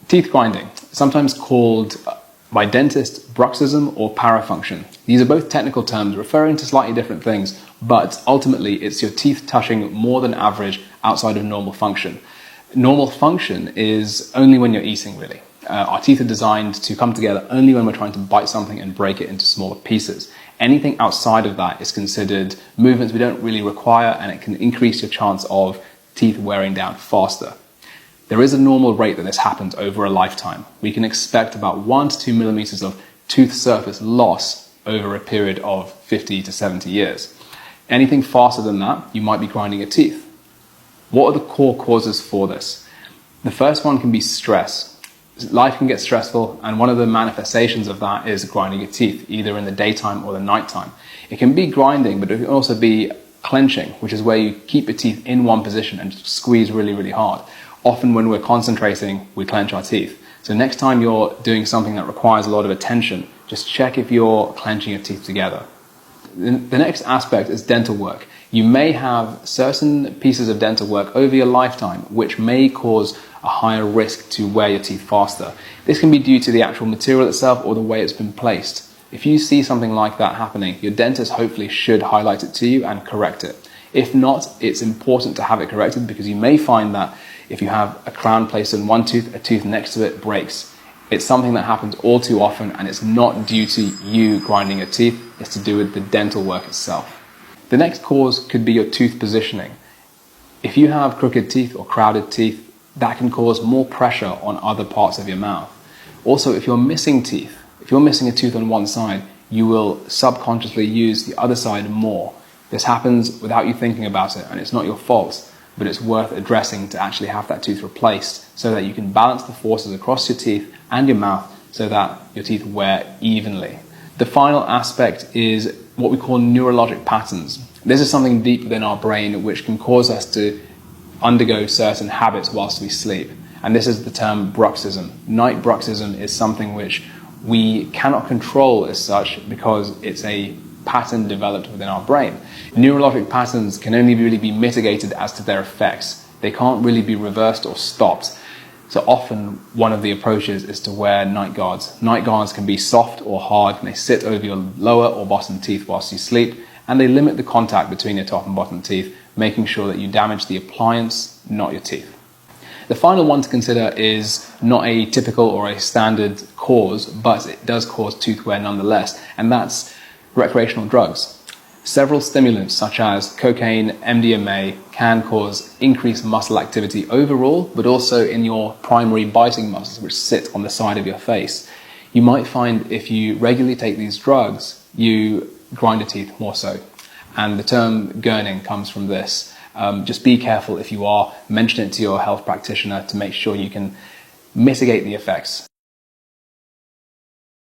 Teeth grinding, sometimes called by dentists bruxism or parafunction. These are both technical terms referring to slightly different things, but ultimately it's your teeth touching more than average outside of normal function. Normal function is only when you're eating, really. Our teeth are designed to come together only when we're trying to bite something and break it into smaller pieces. Anything outside of that is considered movements we don't really require, and it can increase your chance of teeth wearing down faster. There is a normal rate that this happens over a lifetime. We can expect about 1 to 2 millimeters of tooth surface loss over a period of 50 to 70 years. Anything faster than that, you might be grinding your teeth. What are the core causes for this? The first one can be stress. Life can get stressful, and one of the manifestations of that is grinding your teeth, either in the daytime or the nighttime. It can be grinding, but it can also be clenching, which is where you keep your teeth in one position and squeeze really, really hard. Often when we're concentrating, we clench our teeth. So next time you're doing something that requires a lot of attention, just check if you're clenching your teeth together. The next aspect is dental work. You may have certain pieces of dental work over your lifetime which may cause a higher risk to wear your teeth faster. This can be due to the actual material itself or the way it's been placed. If you see something like that happening, your dentist hopefully should highlight it to you and correct it. If not, it's important to have it corrected, because you may find that if you have a crown placed on one tooth, a tooth next to it breaks. It's something that happens all too often, and it's not due to you grinding your teeth, it's to do with the dental work itself. The next cause could be your tooth positioning. If you have crooked teeth or crowded teeth, that can cause more pressure on other parts of your mouth. Also, if you're missing teeth, if you're missing a tooth on one side, you will subconsciously use the other side more. This happens without you thinking about it, and it's not your fault, but it's worth addressing to actually have that tooth replaced so that you can balance the forces across your teeth and your mouth so that your teeth wear evenly. The final aspect is what we call neurologic patterns. This is something deep within our brain which can cause us to undergo certain habits whilst we sleep. And this is the term bruxism. Night bruxism is something which we cannot control as such because it's a pattern developed within our brain. Neurologic patterns can only really be mitigated as to their effects. They can't really be reversed or stopped. So often one of the approaches is to wear night guards. Night guards can be soft or hard, and they sit over your lower or bottom teeth whilst you sleep, and they limit the contact between your top and bottom teeth, making sure that you damage the appliance, not your teeth. The final one to consider is not a typical or a standard cause, but it does cause tooth wear nonetheless, and that's recreational drugs. Several stimulants such as cocaine, MDMA can cause increased muscle activity overall, but also in your primary biting muscles which sit on the side of your face. You might find if you regularly take these drugs, you grind your teeth more so. And the term gurning comes from this. Just be careful if you are, mention it to your health practitioner to make sure you can mitigate the effects.